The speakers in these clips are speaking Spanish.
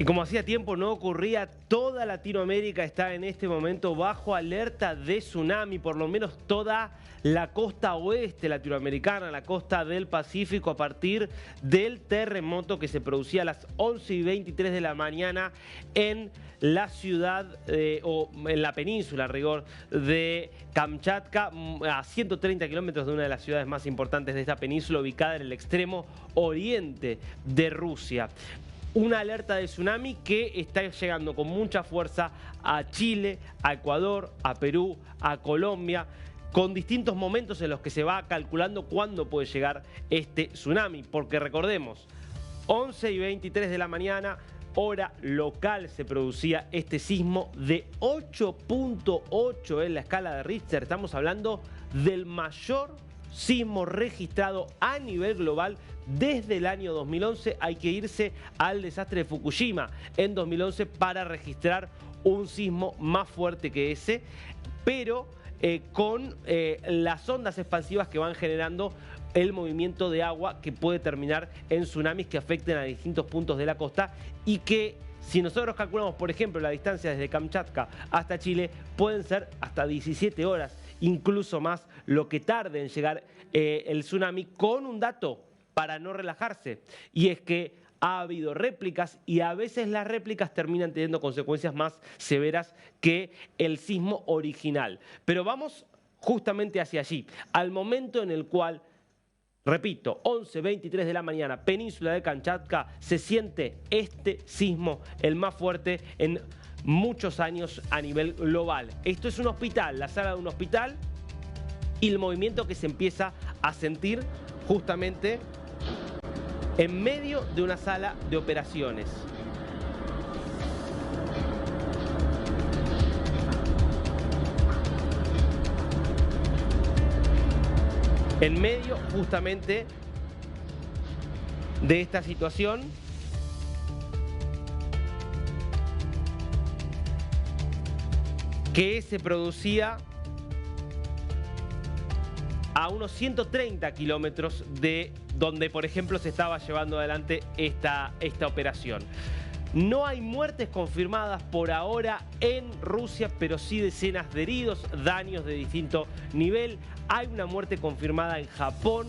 Y como hacía tiempo no ocurría, toda Latinoamérica está en este momento bajo alerta de tsunami, por lo menos toda la costa oeste latinoamericana, la costa del Pacífico, a partir del terremoto que se producía a las 11:23 de la mañana en la ciudad, o en la península, a rigor, de Kamchatka, a 130 kilómetros de una de las ciudades más importantes de esta península, ubicada en el extremo oriente de Rusia. Una alerta de tsunami que está llegando con mucha fuerza a Chile, a Ecuador, a Perú, a Colombia, con distintos momentos en los que se va calculando cuándo puede llegar este tsunami. Porque recordemos, 11:23 de la mañana, hora local, se producía este sismo de 8.8 en la escala de Richter. Estamos hablando del mayor sismo registrado a nivel global desde el año 2011. Hay que irse al desastre de Fukushima en 2011 para registrar un sismo más fuerte que ese, pero con las ondas expansivas que van generando el movimiento de agua que puede terminar en tsunamis que afecten a distintos puntos de la costa y que, si nosotros calculamos, por ejemplo, la distancia desde Kamchatka hasta Chile, pueden ser hasta 17 horas, incluso más, lo que tarde en llegar el tsunami, con un dato para no relajarse, y es que ha habido réplicas y a veces las réplicas terminan teniendo consecuencias más severas que el sismo original. Pero vamos justamente hacia allí, al momento en el cual, repito, 11:23 de la mañana, península de Kamchatka, se siente este sismo, el más fuerte en muchos años a nivel global. Esto es un hospital, la sala de un hospital, y el movimiento que se empieza a sentir justamente en medio de una sala de operaciones. En medio justamente de esta situación que se producía a unos 130 kilómetros de donde, por ejemplo, se estaba llevando adelante esta operación. No hay muertes confirmadas por ahora en Rusia, pero sí decenas de heridos, daños de distinto nivel. Hay una muerte confirmada en Japón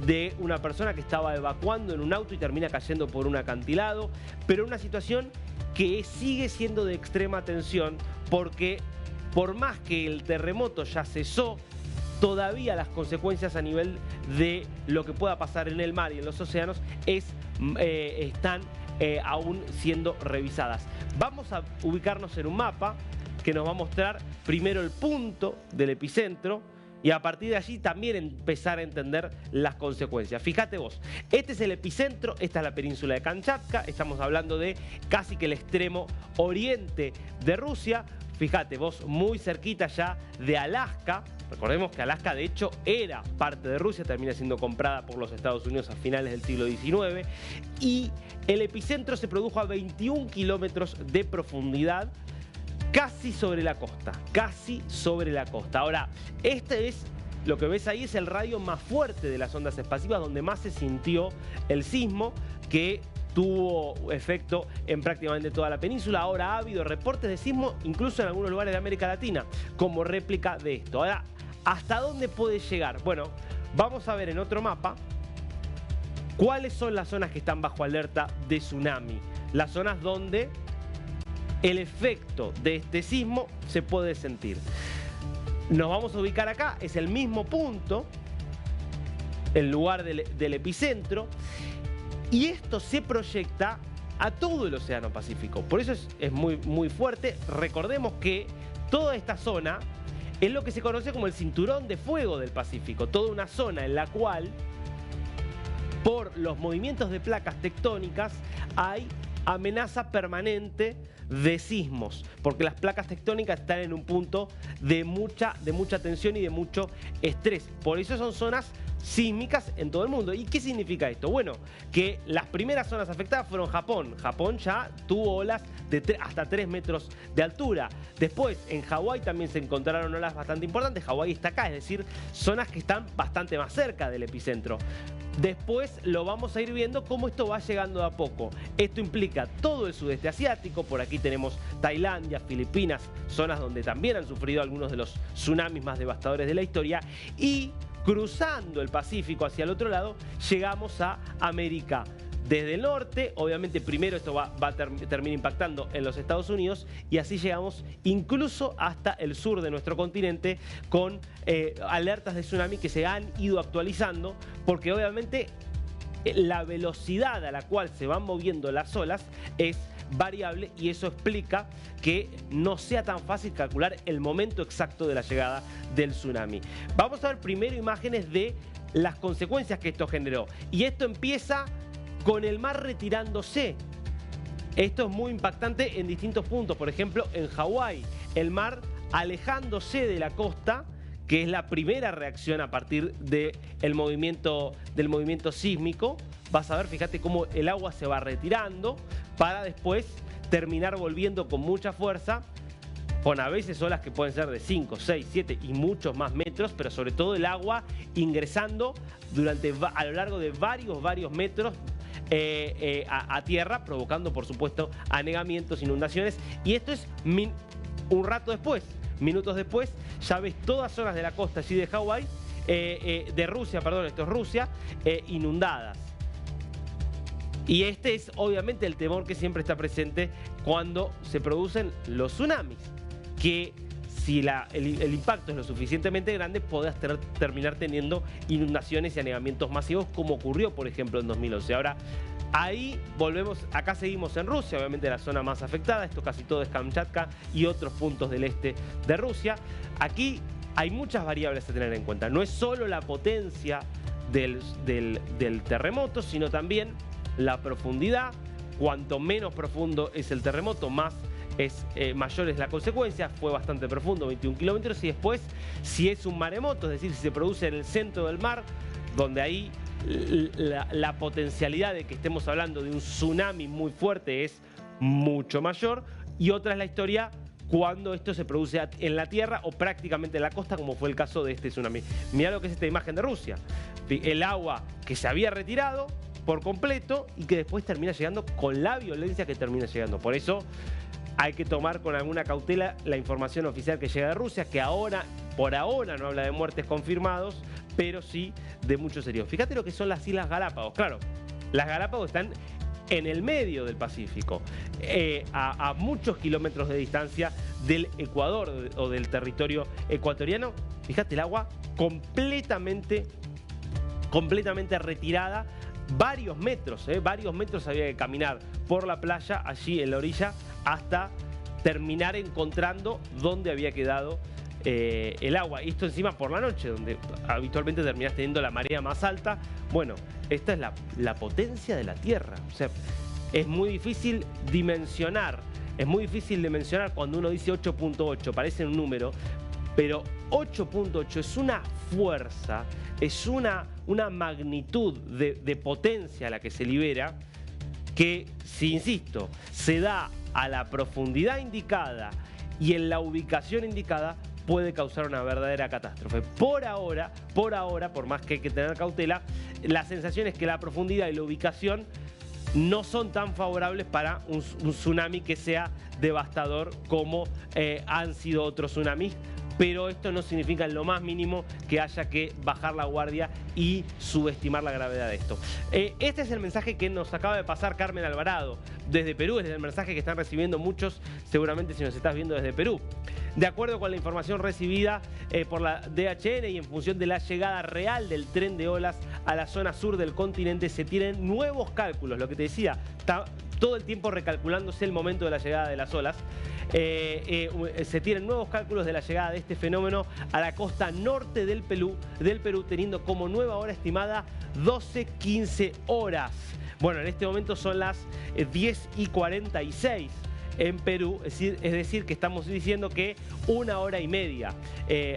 de una persona que estaba evacuando en un auto y termina cayendo por un acantilado, pero una situación que sigue siendo de extrema tensión, porque por más que el terremoto ya cesó, todavía las consecuencias a nivel de lo que pueda pasar en el mar y en los océanos están aún siendo revisadas. Vamos a ubicarnos en un mapa que nos va a mostrar primero el punto del epicentro y a partir de allí también empezar a entender las consecuencias. Fíjate vos, este es el epicentro, esta es la península de Kamchatka, estamos hablando de casi que el extremo oriente de Rusia. Fíjate vos, muy cerquita ya de Alaska. Recordemos que Alaska de hecho era parte de Rusia, termina siendo comprada por los Estados Unidos a finales del siglo XIX. Y el epicentro se produjo a 21 kilómetros de profundidad, casi sobre la costa, casi sobre la costa. Ahora, este es, lo que ves ahí es el radio más fuerte de las ondas expansivas, donde más se sintió el sismo, que tuvo efecto en prácticamente toda la península. Ahora ha habido reportes de sismo incluso en algunos lugares de América Latina como réplica de esto. Ahora, ¿hasta dónde puede llegar? Bueno, vamos a ver en otro mapa cuáles son las zonas que están bajo alerta de tsunami. Las zonas donde el efecto de este sismo se puede sentir. Nos vamos a ubicar acá, es el mismo punto, el lugar del epicentro. Y esto se proyecta a todo el Océano Pacífico. Por eso es muy fuerte. Recordemos que toda esta zona es lo que se conoce como el cinturón de fuego del Pacífico. Toda una zona en la cual, por los movimientos de placas tectónicas, hay amenaza permanente de sismos, porque las placas tectónicas están en un punto de mucha tensión y de mucho estrés. Por eso son zonas sísmicas en todo el mundo. ¿Y qué significa esto? Bueno, que las primeras zonas afectadas fueron Japón. Japón ya tuvo olas de hasta 3 metros de altura. Después, en Hawái también se encontraron olas bastante importantes. Hawái está acá, es decir, zonas que están bastante más cerca del epicentro. Después lo vamos a ir viendo cómo esto va llegando de a poco. Esto implica todo el sudeste asiático. Por aquí tenemos Tailandia, Filipinas, zonas donde también han sufrido algunos de los tsunamis más devastadores de la historia. Y cruzando el Pacífico hacia el otro lado, llegamos a América. Desde el norte, obviamente primero esto termina impactando en los Estados Unidos y así llegamos incluso hasta el sur de nuestro continente con alertas de tsunami que se han ido actualizando porque obviamente la velocidad a la cual se van moviendo las olas es variable y eso explica que no sea tan fácil calcular el momento exacto de la llegada del tsunami. Vamos a ver primero imágenes de las consecuencias que esto generó y esto empieza con el mar retirándose. Esto es muy impactante en distintos puntos. Por ejemplo, en Hawái, el mar alejándose de la costa, que es la primera reacción a partir del movimiento sísmico. Vas a ver, fíjate cómo el agua se va retirando para después terminar volviendo con mucha fuerza, con a veces olas que pueden ser de 5, 6, 7 y muchos más metros, pero sobre todo el agua ingresando a lo largo de varios metros a tierra, provocando por supuesto anegamientos, inundaciones. Y esto es un rato después, minutos después, ya ves todas zonas de la costa allí de Hawái, de Rusia, perdón, esto es Rusia, inundadas. Y este es obviamente el temor que siempre está presente cuando se producen los tsunamis, que si el impacto es lo suficientemente grande, podrás terminar teniendo inundaciones y anegamientos masivos, como ocurrió, por ejemplo, en 2011. Ahora, ahí volvemos, acá seguimos en Rusia, obviamente la zona más afectada, esto casi todo es Kamchatka y otros puntos del este de Rusia. Aquí hay muchas variables a tener en cuenta. No es solo la potencia del terremoto, sino también la profundidad. Cuanto menos profundo es el terremoto, mayor es la consecuencia. Fue bastante profundo, 21 kilómetros. Y después, si es un maremoto, es decir, si se produce en el centro del mar, donde ahí la potencialidad de que estemos hablando de un tsunami muy fuerte es mucho mayor. Y otra es la historia cuando esto se produce en la tierra o prácticamente en la costa, como fue el caso de este tsunami. Mirá lo que es esta imagen de Rusia. El agua que se había retirado por completo y que después termina llegando con la violencia que termina llegando. Por eso hay que tomar con alguna cautela la información oficial que llega de Rusia, que por ahora no habla de muertes confirmados, pero sí de muchos heridos. Fíjate lo que son las Islas Galápagos. Claro, las Galápagos están en el medio del Pacífico, a muchos kilómetros de distancia del Ecuador o del territorio ecuatoriano. Fíjate el agua completamente retirada. Varios metros había que caminar por la playa, allí en la orilla, hasta terminar encontrando dónde había quedado el agua. Y esto encima por la noche, donde habitualmente terminás teniendo la marea más alta. Bueno, esta es la potencia de la Tierra. O sea, es muy difícil dimensionar. Es muy difícil de mencionar cuando uno dice 8.8, parece un número, pero 8.8 es una fuerza, es una magnitud de potencia a la que se libera, que, si insisto, se da a la profundidad indicada y en la ubicación indicada, puede causar una verdadera catástrofe. Por ahora, por más que hay que tener cautela, la sensación es que la profundidad y la ubicación no son tan favorables para un tsunami que sea devastador como han sido otros tsunamis. Pero esto no significa en lo más mínimo que haya que bajar la guardia y subestimar la gravedad de esto. Este es el mensaje que nos acaba de pasar Carmen Alvarado desde Perú. Es el mensaje que están recibiendo muchos, seguramente si nos estás viendo desde Perú. De acuerdo con la información recibida por la DHN y en función de la llegada real del tren de olas a la zona sur del continente, se tienen nuevos cálculos. Lo que te decía, está todo el tiempo recalculándose el momento de la llegada de las olas. Se tienen nuevos cálculos de la llegada de este fenómeno a la costa norte del Perú, teniendo como nueva hora estimada 12-15 horas. Bueno, en este momento son las 10:46 en Perú, es decir que estamos diciendo que 1 hora y media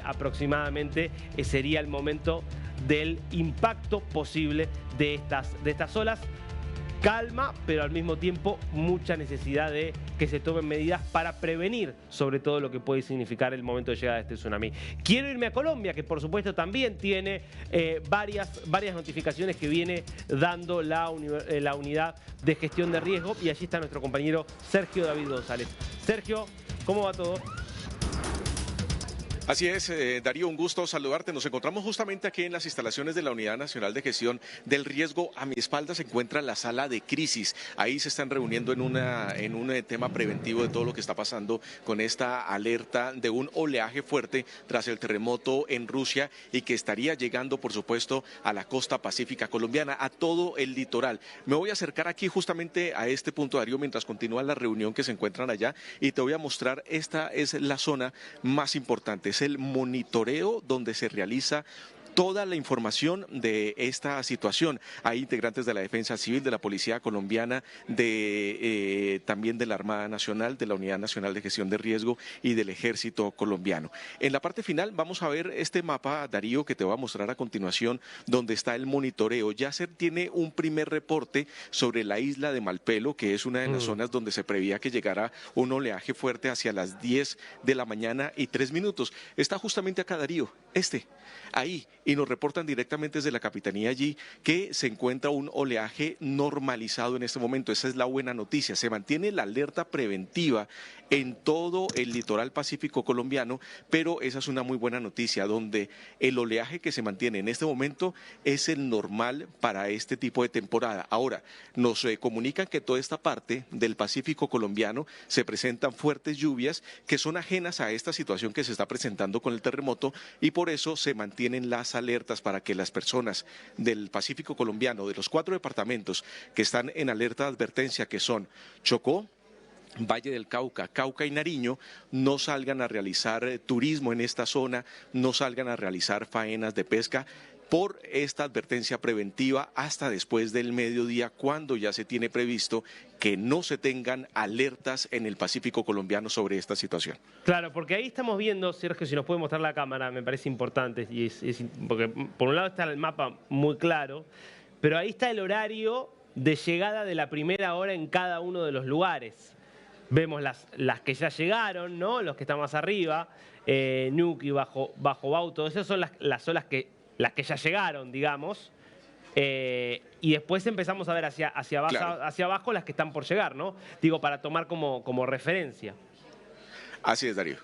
aproximadamente sería el momento del impacto posible de estas olas. Calma, pero al mismo tiempo mucha necesidad de que se tomen medidas para prevenir sobre todo lo que puede significar el momento de llegada de este tsunami. Quiero irme a Colombia, que por supuesto también tiene varias notificaciones que viene dando la unidad de gestión de riesgo, y allí está nuestro compañero Sergio David González. Sergio, ¿cómo va todo? Así es, Darío, un gusto saludarte. Nos encontramos justamente aquí en las instalaciones de la Unidad Nacional de Gestión del Riesgo. A mi espalda se encuentra la sala de crisis. Ahí se están reuniendo en un tema preventivo de todo lo que está pasando con esta alerta de un oleaje fuerte tras el terremoto en Rusia y que estaría llegando, por supuesto, a la costa pacífica colombiana, a todo el litoral. Me voy a acercar aquí justamente a este punto, Darío, mientras continúa la reunión que se encuentran allá, y te voy a mostrar, esta es la zona más importante. Es el monitoreo donde se realiza toda la información de esta situación. Hay integrantes de la Defensa Civil, de la Policía Colombiana, también de la Armada Nacional, de la Unidad Nacional de Gestión de Riesgo y del Ejército Colombiano. En la parte final vamos a ver este mapa, Darío, que te voy a mostrar a continuación, donde está el monitoreo. Ya se tiene un primer reporte sobre la isla de Malpelo, que es una de las zonas donde se prevía que llegara un oleaje fuerte hacia las 10 de la mañana y 3 minutos. Está justamente acá, Darío, ahí, y nos reportan directamente desde la Capitanía allí que se encuentra un oleaje normalizado en este momento. Esa es la buena noticia. Se mantiene la alerta preventiva en todo el litoral pacífico colombiano, pero esa es una muy buena noticia, donde el oleaje que se mantiene en este momento es el normal para este tipo de temporada. Ahora, nos comunican que toda esta parte del Pacífico colombiano se presentan fuertes lluvias que son ajenas a esta situación que se está presentando con el terremoto, y por eso se mantienen las alertas para que las personas del Pacífico colombiano, de los 4 departamentos que están en alerta de advertencia, que son Chocó, Valle del Cauca, Cauca y Nariño, no salgan a realizar turismo en esta zona, no salgan a realizar faenas de pesca por esta advertencia preventiva hasta después del mediodía, cuando ya se tiene previsto que no se tengan alertas en el Pacífico colombiano sobre esta situación. Claro, porque ahí estamos viendo, Sergio, si nos puede mostrar la cámara, me parece importante, porque por un lado está el mapa muy claro, pero ahí está el horario de llegada de la primera hora en cada uno de los lugares. Vemos las que ya llegaron, ¿no? Los que están más arriba, Ñuqui, Bajo Bauto, esas son las olas las que ya llegaron, digamos, y después empezamos a ver hacia abajo las que están por llegar, ¿no? Digo, para tomar como referencia. Así es, Darío.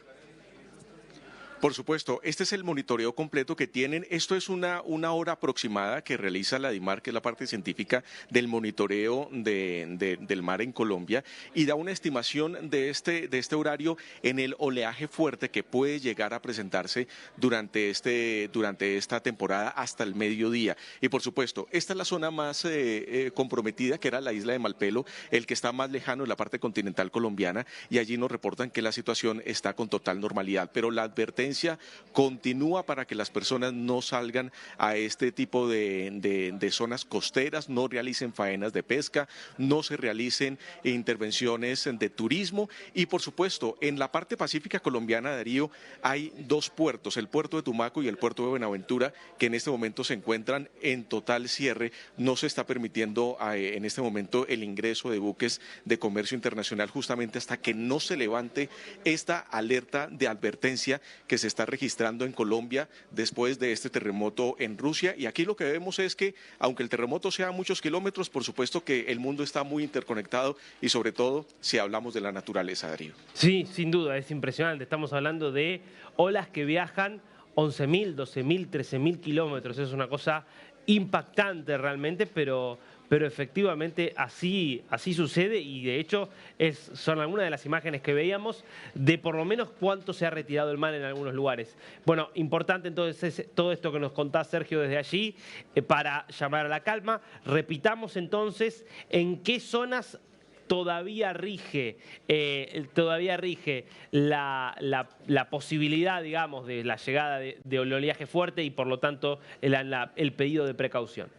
Por supuesto, este es el monitoreo completo que tienen. Esto es una hora aproximada que realiza la DIMAR, que es la parte científica del monitoreo del mar en Colombia, y da una estimación de este horario en el oleaje fuerte que puede llegar a presentarse durante esta temporada hasta el mediodía. Y por supuesto, esta es la zona más comprometida, que era la isla de Malpelo, el que está más lejano en la parte continental colombiana, y allí nos reportan que la situación está con total normalidad, pero la advertencia continúa para que las personas no salgan a este tipo de zonas costeras, no realicen faenas de pesca, no se realicen intervenciones de turismo. Y por supuesto, en la parte pacífica colombiana, Darío, hay 2 puertos, el puerto de Tumaco y el puerto de Buenaventura, que en este momento se encuentran en total cierre. No se está permitiendo en este momento el ingreso de buques de comercio internacional, justamente hasta que no se levante esta alerta de advertencia que se está registrando en Colombia después de este terremoto en Rusia. Y aquí lo que vemos es que, aunque el terremoto sea a muchos kilómetros, por supuesto que el mundo está muy interconectado, y sobre todo si hablamos de la naturaleza, Darío. Sí, sin duda, es impresionante. Estamos hablando de olas que viajan 11.000, 12.000, 13.000 kilómetros. Es una cosa impactante realmente, pero efectivamente así sucede, y de hecho son algunas de las imágenes que veíamos de por lo menos cuánto se ha retirado el mar en algunos lugares. Bueno, importante entonces todo esto que nos contás, Sergio, desde allí, para llamar a la calma. Repitamos entonces en qué zonas todavía rige la posibilidad, digamos, de la llegada de oleaje fuerte, y por lo tanto el pedido de precaución.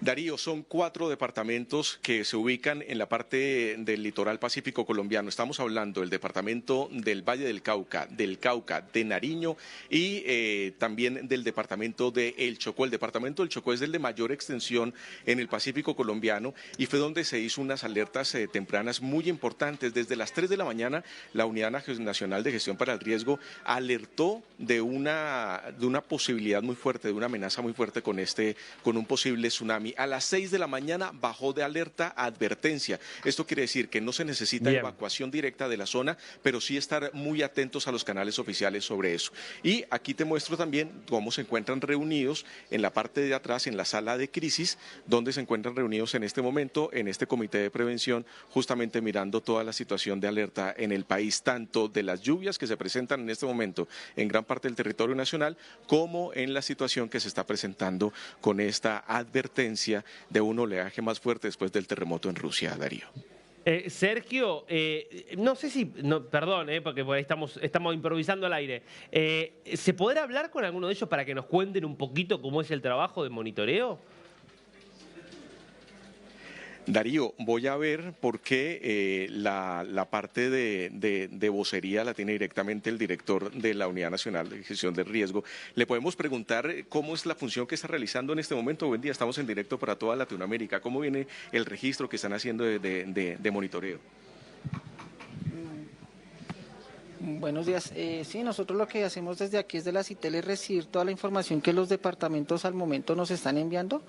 Darío, son 4 departamentos que se ubican en la parte del litoral pacífico colombiano. Estamos hablando del departamento del Valle del Cauca, de Nariño y también del departamento de El Chocó. El departamento del Chocó es el de mayor extensión en el Pacífico colombiano y fue donde se hizo unas alertas tempranas muy importantes. Desde las 3 de la mañana, la Unidad Nacional de Gestión para el Riesgo alertó de una posibilidad muy fuerte, de una amenaza muy fuerte con un posible tsunami. A las 6 de la mañana bajó de alerta a advertencia. Esto quiere decir que no se necesita evacuación directa de la zona, pero sí estar muy atentos a los canales oficiales sobre eso. Y aquí te muestro también cómo se encuentran reunidos en la parte de atrás, en la sala de crisis, donde se encuentran reunidos en este momento, en este comité de prevención, justamente mirando toda la situación de alerta en el país, tanto de las lluvias que se presentan en este momento en gran parte del territorio nacional, como en la situación que se está presentando con esta advertencia de un oleaje más fuerte después del terremoto en Rusia, Darío. Sergio, no sé si, perdón, porque por ahí estamos improvisando al aire. ¿Se podrá hablar con alguno de ellos para que nos cuenten un poquito cómo es el trabajo de monitoreo? Darío, voy a ver por qué la parte de vocería la tiene directamente el director de la Unidad Nacional de Gestión del Riesgo. Le podemos preguntar cómo es la función que está realizando en este momento. Buen día, estamos en directo para toda Latinoamérica. ¿Cómo viene el registro que están haciendo de monitoreo? Buenos días. Sí, nosotros lo que hacemos desde aquí desde la CITEL es recibir toda la información que los departamentos al momento nos están enviando.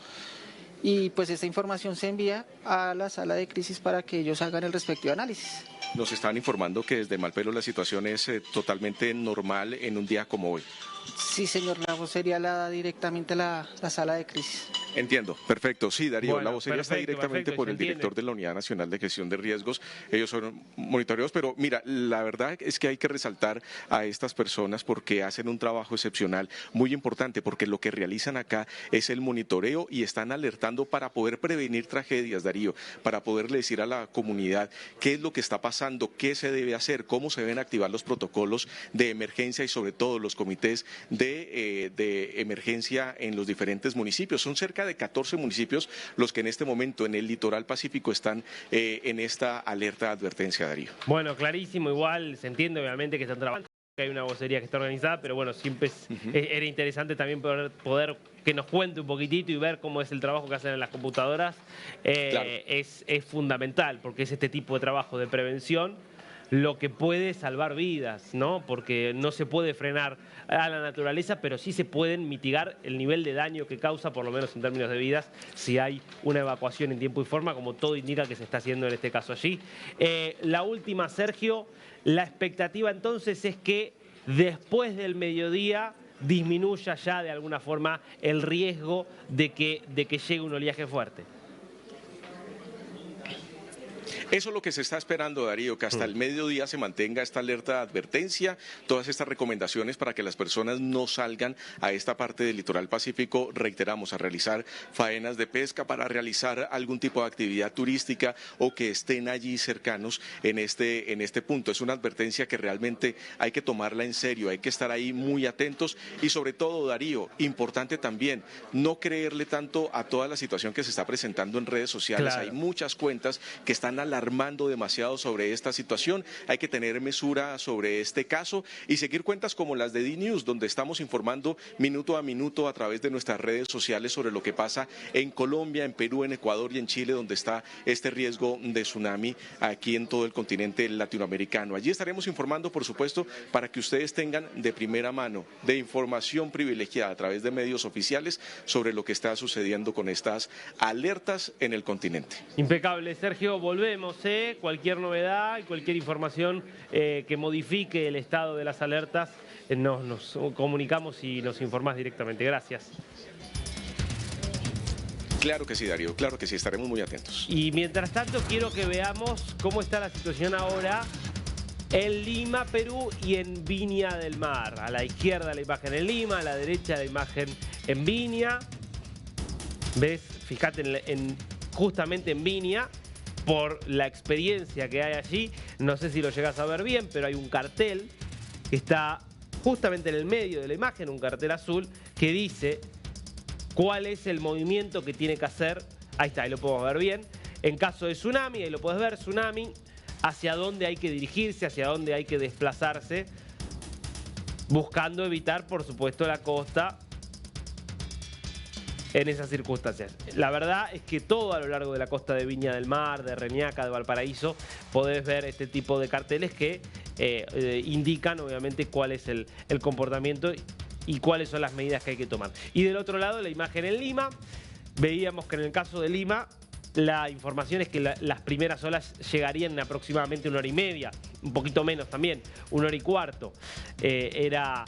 Y pues esta información se envía a la sala de crisis para que ellos hagan el respectivo análisis. Nos están informando que desde Malpelo la situación es totalmente normal en un día como hoy. Sí, señor, la vocería la da directamente a la sala de crisis. Entiendo, perfecto. Sí, Darío, bueno, la vocería está directamente por el director de la Unidad Nacional de Gestión de Riesgos. Ellos son monitoreos, pero mira, la verdad es que hay que resaltar a estas personas porque hacen un trabajo excepcional, muy importante, porque lo que realizan acá es el monitoreo y están alertando para poder prevenir tragedias, Darío, para poderle decir a la comunidad qué es lo que está pasando, qué se debe hacer, cómo se deben activar los protocolos de emergencia y sobre todo los comités de emergencia en los diferentes municipios. Son cerca de 14 municipios los que en este momento en el litoral pacífico están en esta alerta de advertencia, Darío. Bueno, clarísimo, igual se entiende obviamente que están trabajando, que hay una vocería que está organizada, pero bueno, siempre era interesante también poder que nos cuente un poquitito y ver cómo es el trabajo que hacen en las computadoras. Claro. Es fundamental, porque es este tipo de trabajo de prevención lo que puede salvar vidas, ¿no? Porque no se puede frenar a la naturaleza, pero sí se pueden mitigar el nivel de daño que causa, por lo menos en términos de vidas, si hay una evacuación en tiempo y forma, como todo indica que se está haciendo en este caso allí. La última, Sergio, la expectativa entonces es que después del mediodía disminuya ya de alguna forma el riesgo de que llegue un oleaje fuerte. Eso es lo que se está esperando, Darío, que hasta el mediodía se mantenga esta alerta de advertencia, todas estas recomendaciones para que las personas no salgan a esta parte del litoral pacífico, reiteramos, a realizar faenas de pesca, para realizar algún tipo de actividad turística o que estén allí cercanos en este punto. Es una advertencia que realmente hay que tomarla en serio, hay que estar ahí muy atentos y sobre todo, Darío, importante también, no creerle tanto a toda la situación que se está presentando en redes sociales. Claro. Hay muchas cuentas que están alarmando demasiado sobre esta situación. Hay que tener mesura sobre este caso y seguir cuentas como las de D-News, donde estamos informando minuto a minuto a través de nuestras redes sociales sobre lo que pasa en Colombia, en Perú, en Ecuador y en Chile, donde está este riesgo de tsunami aquí en todo el continente latinoamericano. Allí estaremos informando, por supuesto, para que ustedes tengan de primera mano, de información privilegiada a través de medios oficiales sobre lo que está sucediendo con estas alertas en el continente. Impecable, Sergio. Volvemos. Cualquier novedad y cualquier información que modifique el estado de las alertas, nos comunicamos y nos informás directamente. Gracias. Claro que sí, Darío, claro que sí, estaremos muy atentos. Y mientras tanto quiero que veamos cómo está la situación ahora en Lima, Perú y en Viña del Mar. A la izquierda la imagen en Lima, a la derecha la imagen en Viña. ¿Ves? Fíjate justamente en Viña, por la experiencia que hay allí, no sé si lo llegas a ver bien, pero hay un cartel que está justamente en el medio de la imagen, un cartel azul, que dice cuál es el movimiento que tiene que hacer. Ahí está, ahí lo podemos ver bien. En caso de tsunami, ahí lo puedes ver, tsunami, hacia dónde hay que dirigirse, hacia dónde hay que desplazarse, buscando evitar, por supuesto, la costa en esas circunstancias. La verdad es que todo a lo largo de la costa de Viña del Mar, de Reñaca, de Valparaíso, podés ver este tipo de carteles que indican obviamente cuál es el comportamiento y cuáles son las medidas que hay que tomar. Y del otro lado, la imagen en Lima, veíamos que en el caso de Lima, la información es que las primeras olas llegarían en aproximadamente 1 hora y media, un poquito menos también, 1 hora y cuarto. Era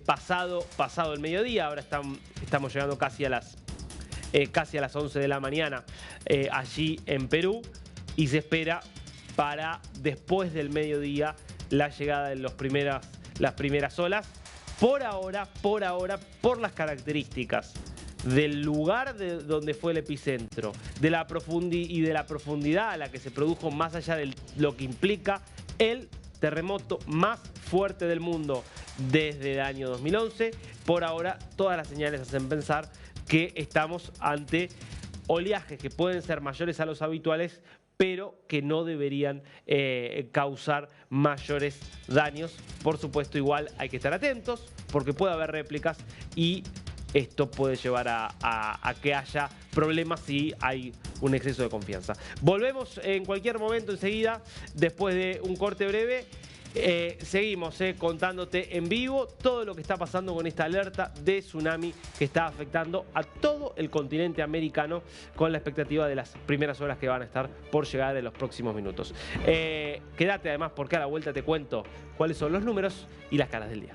pasado el mediodía, ahora estamos llegando casi a las 11 de la mañana allí en Perú, y se espera para después del mediodía la llegada de las primeras olas. Por ahora, por las características del lugar donde fue el epicentro, de la profundidad a la que se produjo, más allá de lo que implica el terremoto más fuerte del mundo desde el año 2011, por ahora todas las señales hacen pensar que estamos ante oleajes que pueden ser mayores a los habituales, pero que no deberían causar mayores daños. Por supuesto, igual hay que estar atentos porque puede haber réplicas y esto puede llevar a que haya problemas si hay un exceso de confianza. Volvemos en cualquier momento enseguida, después de un corte breve. Seguimos contándote en vivo todo lo que está pasando con esta alerta de tsunami que está afectando a todo el continente americano, con la expectativa de las primeras horas que van a estar por llegar en los próximos minutos. Quédate además, porque a la vuelta te cuento cuáles son los números y las caras del día.